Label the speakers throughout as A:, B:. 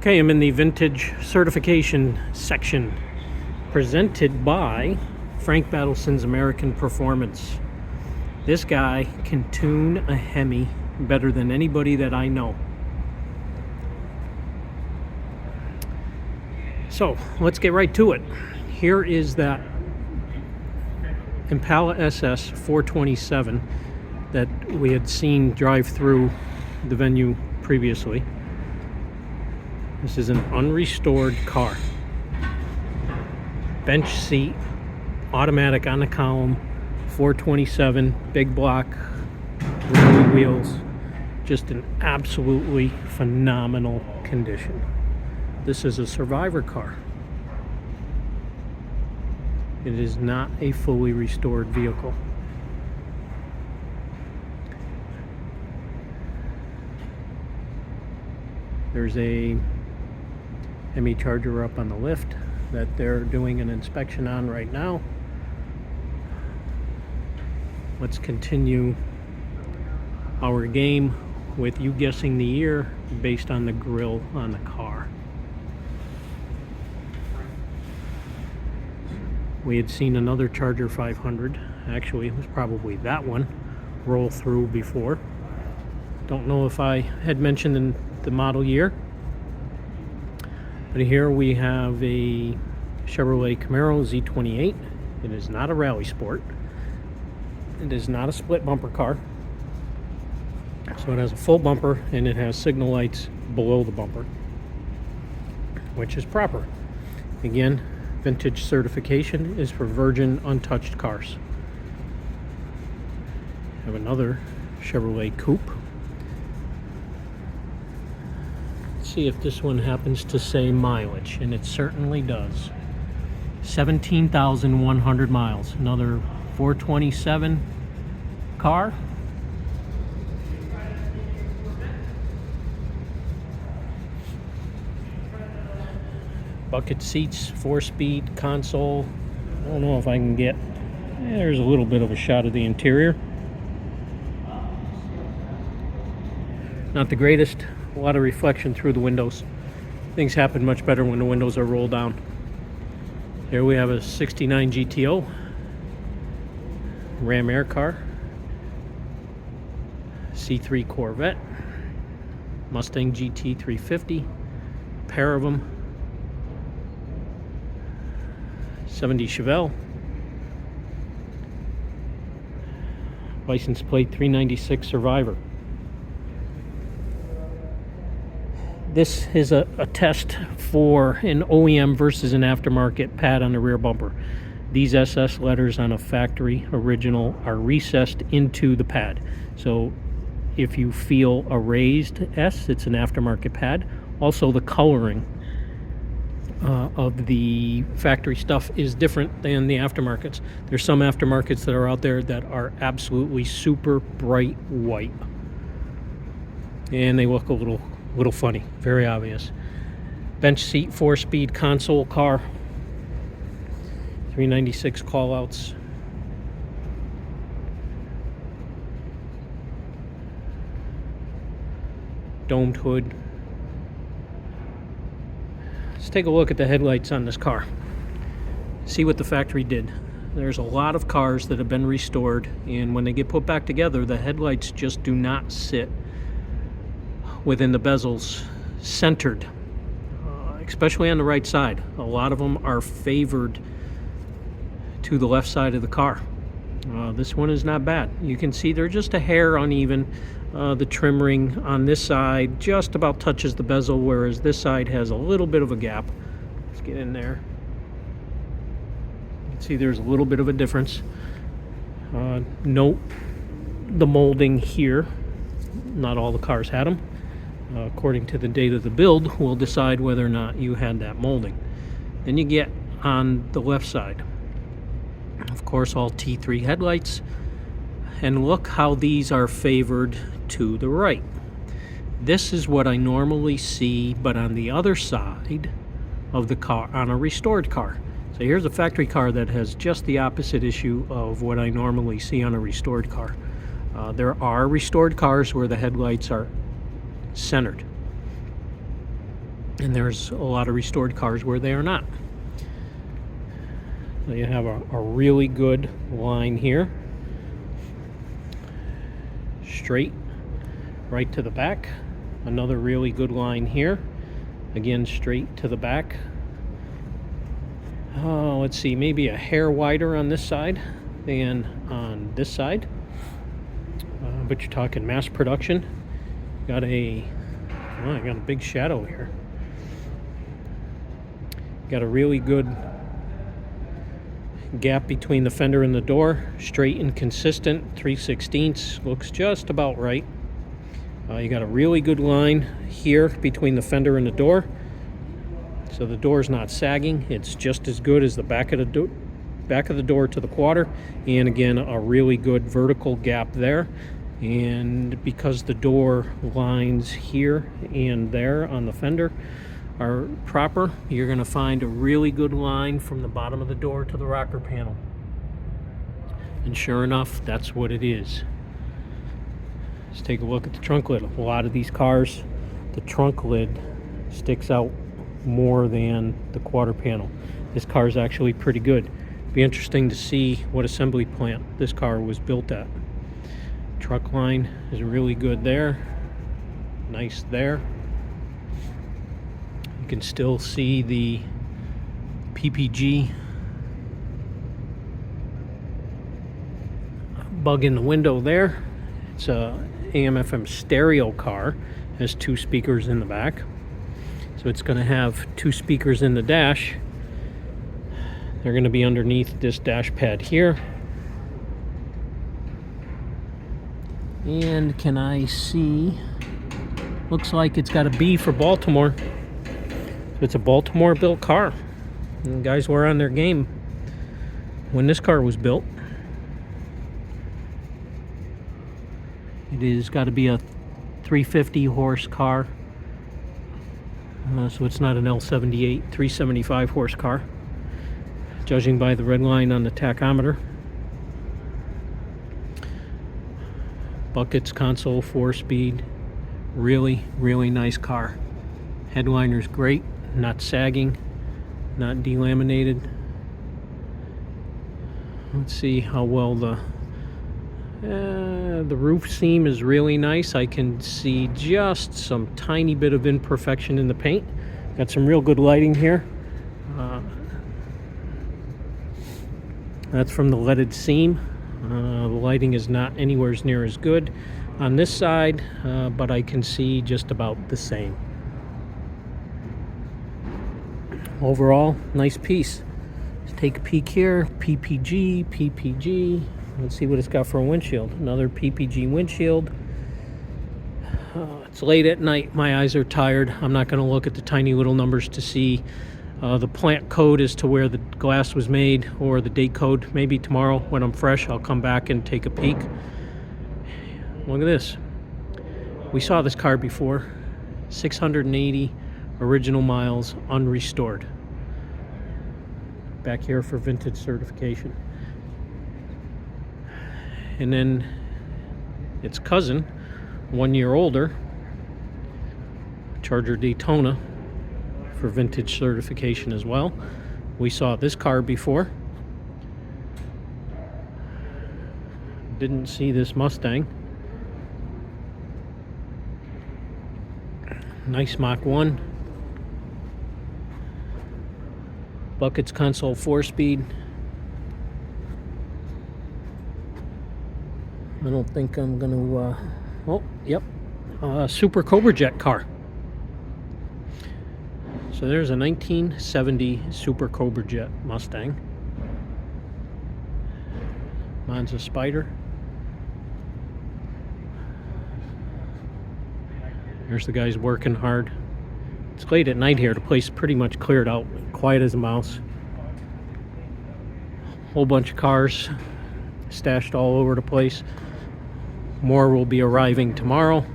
A: Okay, I'm in the vintage certification section presented by Frank Battleson's American Performance. This guy can tune a Hemi better than anybody that I know. So let's get right to it. Here is that Impala SS 427 that we had seen drive through the venue previously. This is an unrestored car. Bench seat, automatic on the column, 427, big block, rolling wheels. Just in absolutely phenomenal condition. This is a survivor car. It is not a fully restored vehicle. There's a Hemi Charger up on the lift that they're doing an inspection on right now. Let's continue our game with you guessing the year based on the grille on the car. We had seen another Charger 500, actually it was probably that one, roll through before. Don't know if I had mentioned in the model year. But here we have a Chevrolet Camaro Z28. It is not a rally sport. It is not a split bumper car. So it has a full bumper and it has signal lights below the bumper, which is proper. Again, vintage certification is for virgin untouched cars. I have another Chevrolet Coupe. See if this one happens to say mileage, and it certainly does. 17,100 miles. Another 427 car. Bucket seats, 4-speed console. I don't know if I can get, there's a little bit of a shot of the interior. Not the greatest. A lot of reflection through the windows. Things happen much better when the windows are rolled down. Here we have a 69 GTO Ram Air car, C3 Corvette, Mustang GT 350, pair of them, 70 Chevelle, license plate 396 Survivor. This is a test for an OEM versus an aftermarket pad on the rear bumper. These SS letters on a factory original are recessed into the pad. So if you feel a raised S, it's an aftermarket pad. Also, the coloring of the factory stuff is different than the aftermarkets. There's some aftermarkets that are out there that are absolutely super bright white. And they look a little funny, very obvious. Bench seat, 4-speed console car, 396 callouts. Domed hood. Let's take a look at the headlights on this car. See what the factory did. There's a lot of cars that have been restored, and when they get put back together, the headlights just do not sit within the bezels centered, especially on the right side. A lot of them are favored to the left side of the car. This one is not bad. You can see they're just a hair uneven. The trim ring on this side just about touches the bezel, whereas this side has a little bit of a gap. Let's get in there. You can see there's a little bit of a difference. Note the molding here. Not all the cars had them. According to the date of the build, we'll decide whether or not you had that molding. Then you get on the left side. Of course, all T3 headlights. And look how these are favored to the right. This is what I normally see, but on the other side of the car, on a restored car. So here's a factory car that has just the opposite issue of what I normally see on a restored car. There are restored cars where the headlights are centered. and there's a lot of restored cars where they are not. So you have a really good line here, straight right to the back. Another really good line here, again straight to the back. Oh, let's see, maybe a hair wider on this side than on this side, but you're talking mass production. Got I got a big shadow here. Got a really good gap between the fender and the door, straight and consistent, 3/16, looks just about right. You got a really good line here between the fender and the door, so the door is not sagging. It's just as good as the back of the door to the quarter, and again a really good vertical gap there. And because the door lines here and there on the fender are proper, you're going to find a really good line from the bottom of the door to the rocker panel. And sure enough, that's what it is. Let's take a look at the trunk lid. A lot of these cars, the trunk lid sticks out more than the quarter panel. This car is actually pretty good. Be interesting to see what assembly plant this car was built at. Truck line is really good there. Nice there. You can still see the PPG bug in the window there. It's a AM/FM stereo car, has 2 speakers in the back, so it's going to have 2 speakers in the dash. They're going to be underneath this dash pad here. And can I see, looks like it's got a B for Baltimore. So it's a Baltimore built car, and the guys were on their game when this car was built. It is got to be a 350 horse car, so it's not an L78, 375 horse car, judging by the red line on the tachometer. Buckets, console, 4-speed, really nice car. Headliner's great, not sagging, not delaminated. Let's see how well the roof seam is really nice. I can see just some tiny bit of imperfection in the paint. Got some real good lighting here. That's from the leaded seam. The lighting is not anywhere near as good on this side, but I can see just about the same. Overall, nice piece. Let's take a peek here. PPG. Let's see what it's got for a windshield. Another PPG windshield. It's late at night. My eyes are tired. I'm not going to look at the tiny little numbers to see the plant code as to where the glass was made, or the date code. Maybe tomorrow when I'm fresh, I'll come back and take a peek. Look at this. We saw this car before. 680 original miles, unrestored. Back here for vintage certification. And then its cousin, 1 year older, Charger Daytona, for vintage certification as well. We saw this car before. Didn't see this Mustang. Nice Mach 1. Buckets, console, 4-speed. I don't think I'm gonna, oh, yep, Super Cobra Jet car. So there's a 1970 Super Cobra Jet Mustang. Mine's a Spider. There's the guys working hard. It's late at night here. The place is pretty much cleared out, quiet as a mouse. Whole bunch of cars stashed all over the place. More will be arriving tomorrow.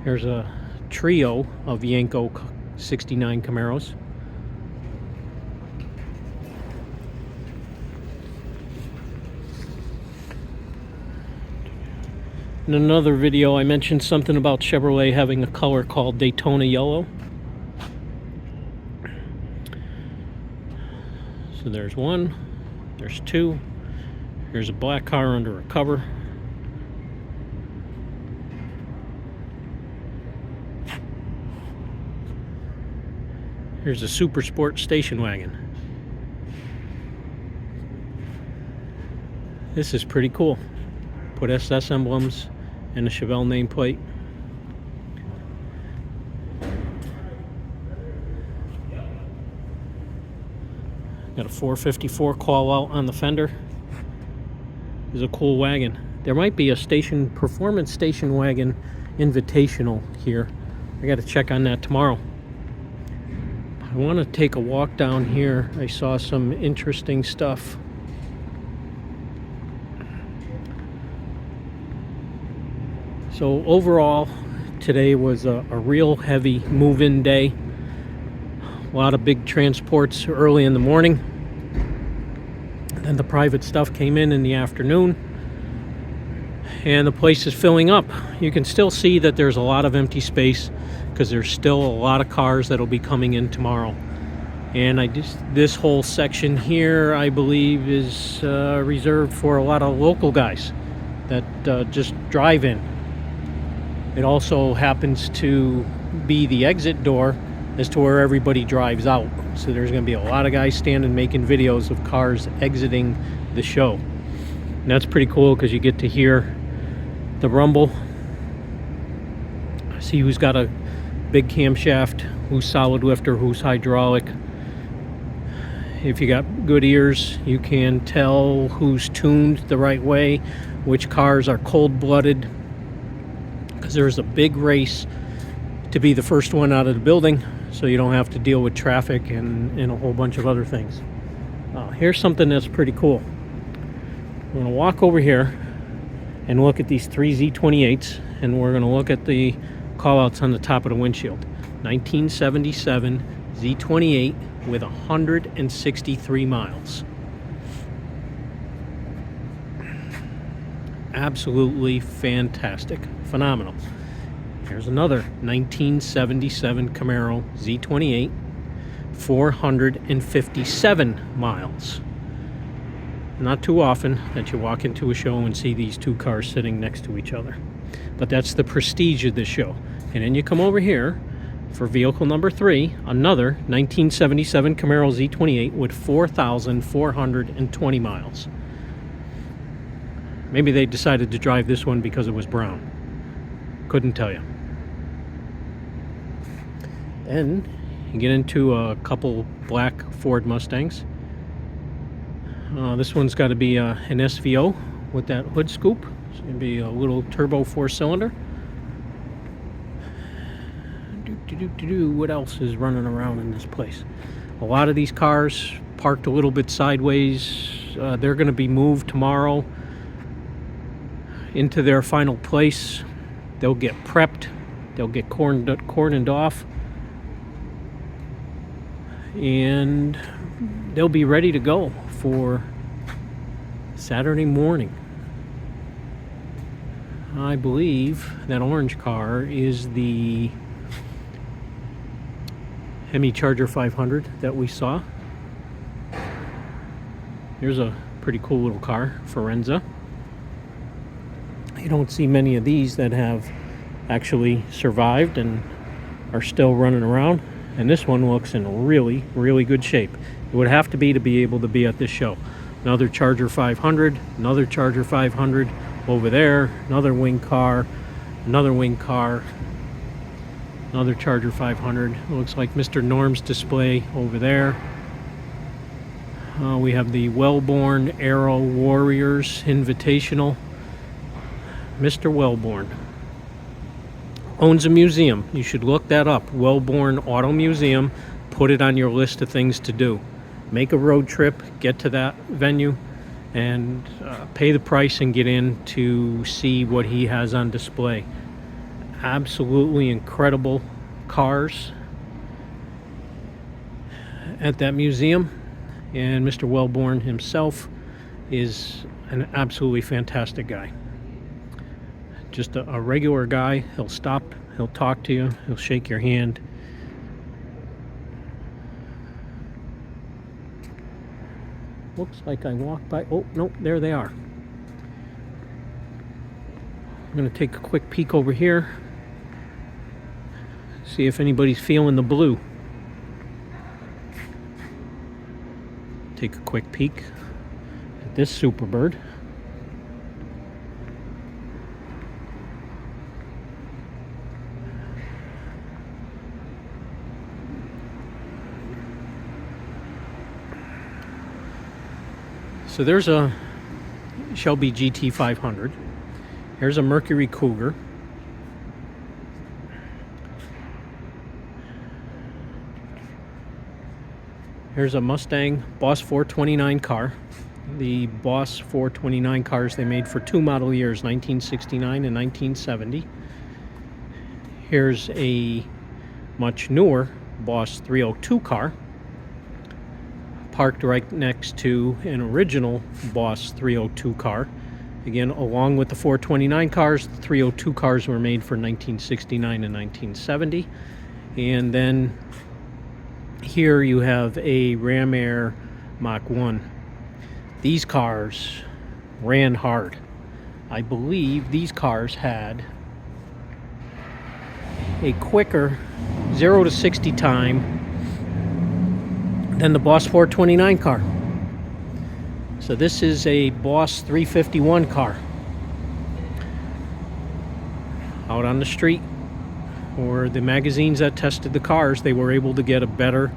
A: There's a trio of Yanko 69 Camaros. In another video, I mentioned something about Chevrolet having a color called Daytona Yellow. So there's one, there's two, here's a black car under a cover. Here's a Super Sport station wagon. This is pretty cool. Put SS emblems and a Chevelle nameplate. Got a 454 call out on the fender. This is a cool wagon. There might be a performance station wagon invitational here. I got to check on that tomorrow. I want to take a walk down here. I saw some interesting stuff. So overall, today was a real heavy move-in day. A lot of big transports early in the morning. Then the private stuff came in the afternoon. And the place is filling up. You can still see that there's a lot of empty space because there's still a lot of cars that'll be coming in tomorrow. And this whole section here, I believe, is reserved for a lot of local guys that just drive in. It also happens to be the exit door as to where everybody drives out. So there's going to be a lot of guys standing making videos of cars exiting the show. And that's pretty cool because you get to hear the rumble. See who's got a big camshaft, who's solid lifter, who's hydraulic. If you got good ears, you can tell who's tuned the right way, which cars are cold-blooded, because there's a big race to be the first one out of the building, so you don't have to deal with traffic and a whole bunch of other things. Here's something that's pretty cool. I'm going to walk over here and look at these three Z28s, and we're going to look at the callouts on the top of the windshield. 1977 Z28 with 163 miles. Absolutely fantastic. Phenomenal. Here's another 1977 Camaro Z28, 457 miles. Not too often that you walk into a show and see these two cars sitting next to each other. But that's the prestige of this show. And then you come over here for vehicle number 3, another 1977 Camaro Z28 with 4,420 miles. Maybe they decided to drive this one because it was brown. Couldn't tell you. Then you get into a couple black Ford Mustangs. This one's got to be an SVO with that hood scoop. It's going to be a little turbo 4-cylinder. What else is running around in this place? A lot of these cars parked a little bit sideways. They're going to be moved tomorrow into their final place. They'll get prepped. They'll get cordoned off. And they'll be ready to go for Saturday morning. I believe that orange car is the Hemi Charger 500 that we saw. Here's a pretty cool little car, Forenza. You don't see many of these that have actually survived and are still running around. And this one looks in really, really good shape. It would have to be able to be at this show. Another Charger 500, another Charger 500 over there, another wing car, another wing car, another Charger 500. It looks like Mr. Norm's display over there. We have the Wellborn Aero Warriors Invitational. Mr. Wellborn owns a museum. You should look that up. Wellborn Auto Museum. Put it on your list of things to do. Make a road trip, get to that venue, and pay the price and get in to see what he has on display. Absolutely incredible cars at that museum, and Mr. Wellborn himself is an absolutely fantastic guy. Just a regular guy. He'll stop, he'll talk to you, he'll shake your hand. Looks like I walked by. Oh, no, there they are. I'm going to take a quick peek over here. See if anybody's feeling the blue. Take a quick peek at this Superbird. So there's a Shelby GT500. Here's a Mercury Cougar. Here's a Mustang Boss 429 car. The Boss 429 cars they made for 2 model years, 1969 and 1970. Here's a much newer Boss 302 car, parked right next to an original Boss 302 car. Again, along with the 429 cars, the 302 cars were made for 1969 and 1970. And then here you have a Ram Air Mach 1. These cars ran hard. I believe these cars had a quicker 0 to 60 time than the Boss 429 car. So this is a Boss 351 car. Out on the street, or the magazines that tested the cars, they were able to get a better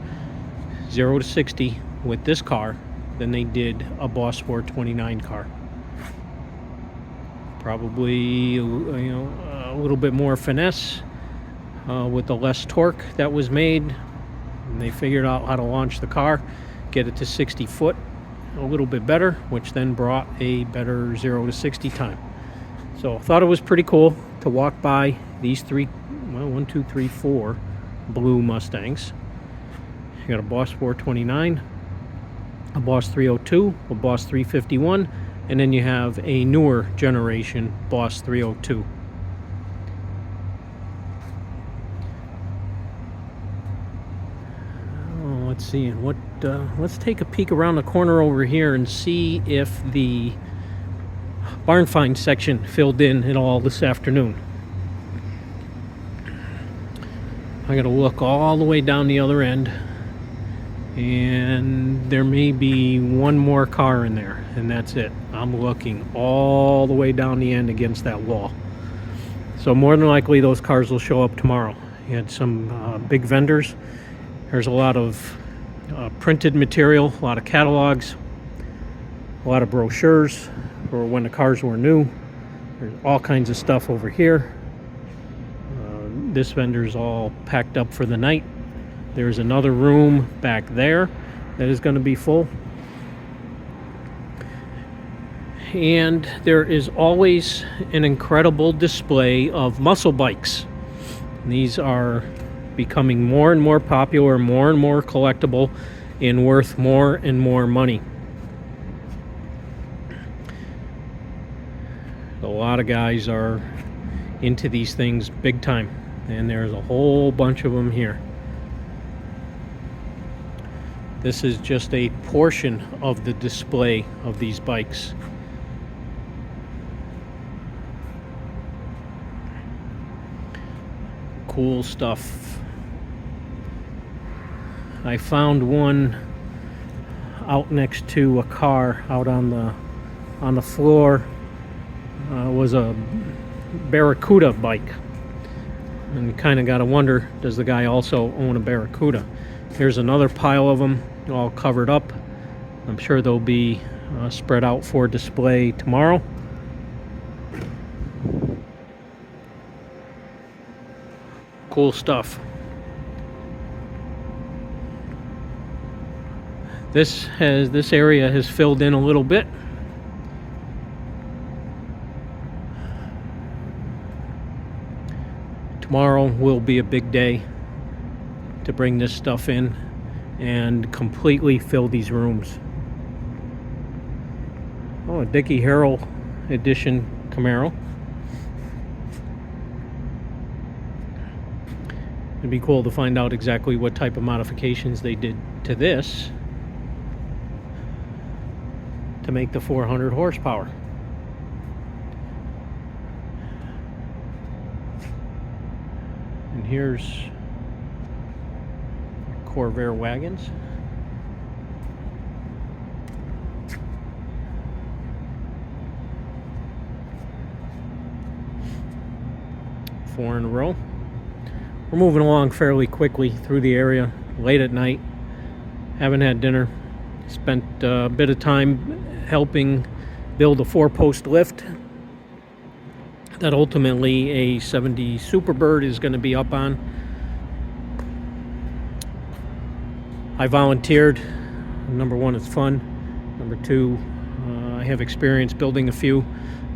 A: 0 to 60 with this car than they did a Boss 429 car. Probably, a little bit more finesse with the less torque that was made. And they figured out how to launch the car, get it to 60 foot a little bit better, which then brought a better 0 to 60 time. So I thought it was pretty cool to walk by these three, well, 1, 2, 3, 4 blue Mustangs. You got a Boss 429, a Boss 302, a Boss 351, and then you have a newer generation Boss 302. Let's see, let's take a peek around the corner over here and see if the barn find section filled in at all this afternoon. I gotta look all the way down the other end, and there may be one more car in there, and that's it. I'm looking all the way down the end against that wall. So more than likely those cars will show up tomorrow. You had some big vendors. There's a lot of printed material, a lot of catalogs, a lot of brochures for when the cars were new. There's all kinds of stuff over here. This vendor's all packed up for the night. There's another room back there that is going to be full. And there is always an incredible display of muscle bikes. These are becoming more and more popular, more and more collectible, and worth more and more money. A lot of guys are into these things big time, and there's a whole bunch of them here. This is just a portion of the display of these bikes. Cool stuff. I found one out next to a car out on the floor. Was a Barracuda bike, and you kind of got to wonder, does the guy also own a Barracuda? Here's another pile of them, all covered up. I'm sure they'll be spread out for display tomorrow. Cool stuff. This area has filled in a little bit. Tomorrow will be a big day to bring this stuff in and completely fill these rooms. Oh, a Dickie Harrell edition Camaro. It'd be cool to find out exactly what type of modifications they did to this. to make the 400 horsepower. And here's Corvair wagons. Four in a row. We're moving along fairly quickly through the area, late at night. Haven't had dinner. Spent a bit of time helping build a 4-post lift that ultimately a 70 Superbird is going to be up on. I volunteered. Number one, it's fun. Number two, I have experience building a few.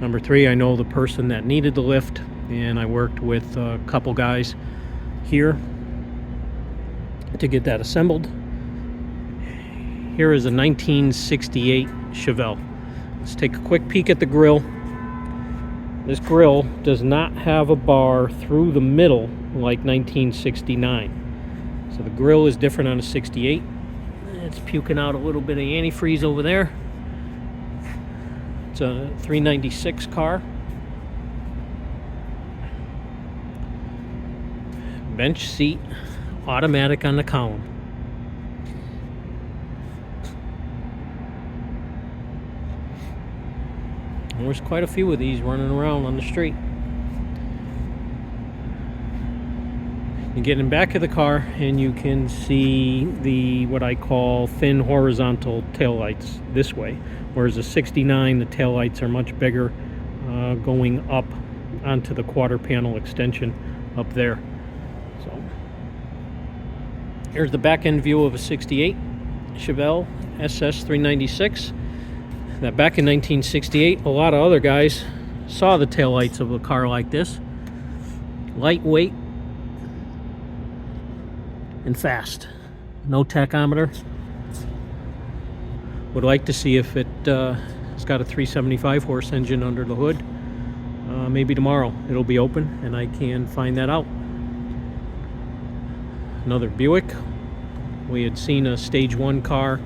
A: Number three, I know the person that needed the lift, and I worked with a couple guys here to get that assembled. Here is a 1968 Chevelle. Let's take a quick peek at the grill. This grill does not have a bar through the middle like 1969. So the grill is different on a 68. It's puking out a little bit of antifreeze over there. It's a 396 car. Bench seat, automatic on the column. And there's quite a few of these running around on the street. You get in the back of the car and you can see the what I call thin horizontal taillights this way, whereas a 69 the taillights are much bigger, going up onto the quarter panel extension up there. So here's the back end view of a 68 Chevelle SS 396. That back in 1968, a lot of other guys saw the taillights of a car like this. Lightweight and fast. No tachometer. Would like to see if it's got a 375 horse engine under the hood. Maybe tomorrow it'll be open and I can find that out. Another Buick. We had seen a stage 1 car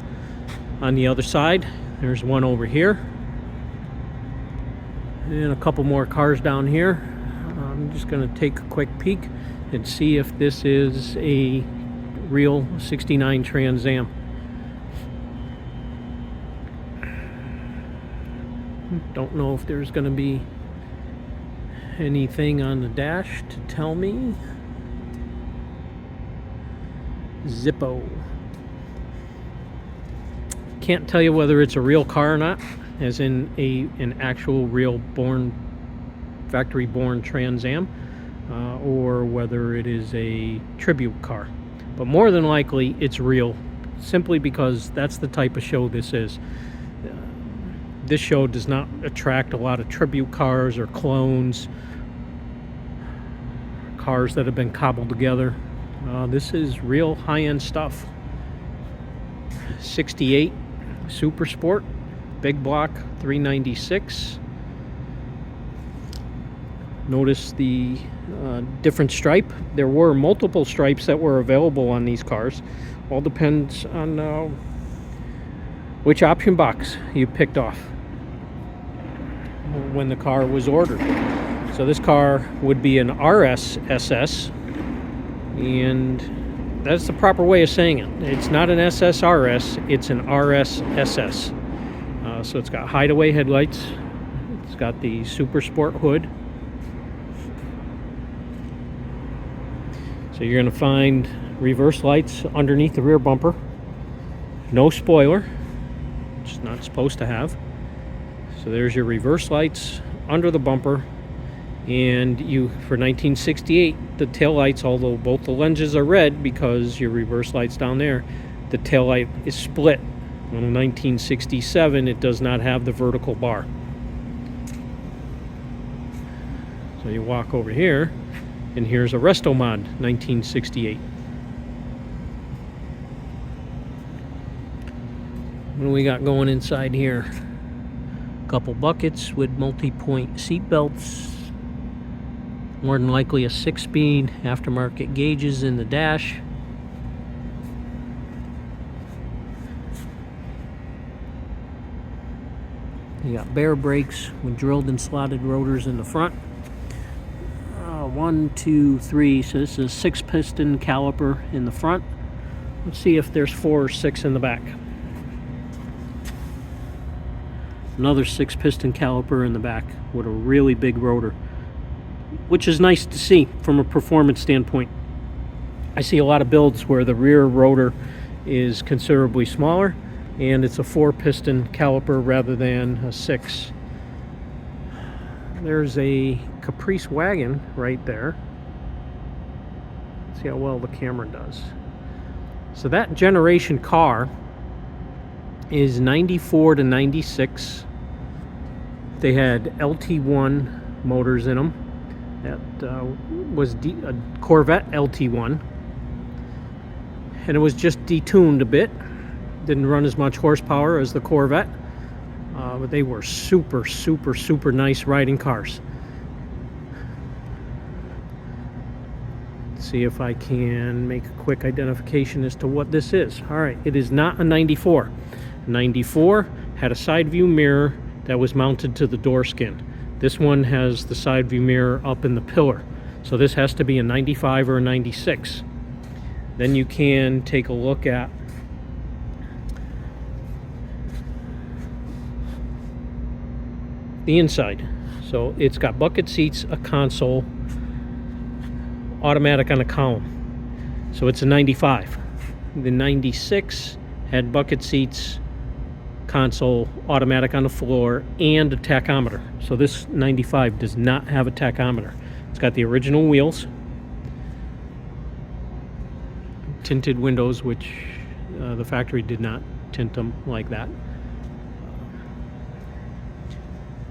A: on the other side. There's one over here. And a couple more cars down here. I'm just going to take a quick peek and see if this is a real 69 Trans Am. Don't know if there's going to be anything on the dash to tell me. Zippo. Can't tell you whether it's a real car or not, as in an actual real factory born Trans Am, or whether it is a tribute car. But more than likely it's real, simply because that's the type of show this is. This show does not attract a lot of tribute cars or clones, cars that have been cobbled together. This is real high-end stuff. 68 Super Sport, big block 396. Notice the different stripe. There were multiple stripes that were available on these cars. All depends on which option box you picked off when the car was ordered. So this car would be an RS SS, and that's the proper way of saying it. It's not an SSRS, it's an RS SS. So it's got hideaway headlights. It's got the Super Sport hood. So you're going to find reverse lights underneath the rear bumper. No spoiler, which is not supposed to have. So there's your reverse lights under the bumper. And you, for 1968, the tail lights, although both the lenses are red because your reverse light's down there, the tail light is split. On a 1967, it does not have the vertical bar. So you walk over here, and here's a Resto Mod 1968. What do we got going inside here? A couple buckets with multi-point seat belts. More than likely a 6-speed, aftermarket gauges in the dash. You got bare brakes with drilled and slotted rotors in the front. 1, 2, 3. So this is a 6-piston caliper in the front. Let's see if there's 4 or 6 in the back. Another 6-piston caliper in the back with a really big rotor, which is nice to see from a performance standpoint. I see a lot of builds where the rear rotor is considerably smaller and it's a 4-piston caliper rather than a 6. There's a Caprice wagon right there. See how well the camera does. So that generation car is 94 to 96. They had LT1 motors in them. That was a Corvette LT1. And it was just detuned a bit. Didn't run as much horsepower as the Corvette. But they were super, super, super nice riding cars. Let's see if I can make a quick identification as to what this is. All right, it is not a 94. 94 had a side view mirror that was mounted to the door skin. This one has the side view mirror up in the pillar. So this has to be a 95 or a 96. Then you can take a look at the inside. So it's got bucket seats, a console, automatic on a column. So it's a 95. The 96 had bucket seats, console, automatic on the floor, and a tachometer. So this 95 does not have a tachometer. It's got the original wheels, tinted windows, which the factory did not tint them like that.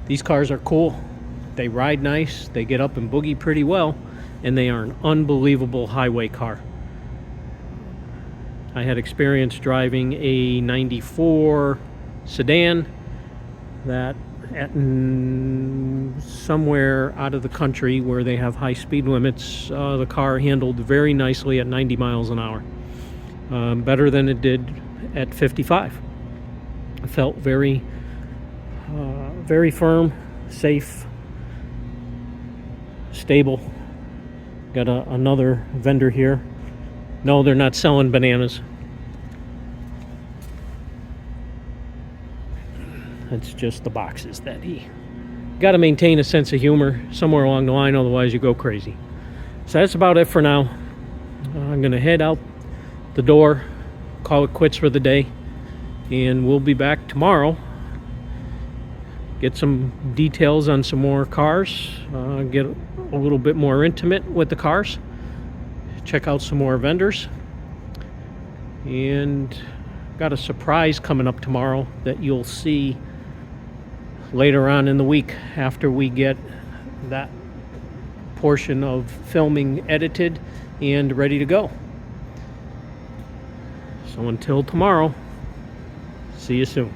A: These cars are cool. They ride nice, they get up and boogie pretty well, and they are an unbelievable highway car. I had experience driving a 94 sedan that at somewhere out of the country where they have high speed limits, the car handled very nicely at 90 miles an hour. Better than it did at 55. It felt very firm, safe, stable. Got another vendor here. No, they're not selling bananas. It's just the boxes that he got to maintain a sense of humor somewhere along the line, otherwise you go crazy. So that's about it for now. I'm gonna head out the door, call it quits for the day, and we'll be back tomorrow. Get some details on some more cars, get a little bit more intimate with the cars, check out some more vendors, and got a surprise coming up tomorrow that you'll see later on in the week after we get that portion of filming edited and ready to go. So until tomorrow, see you soon.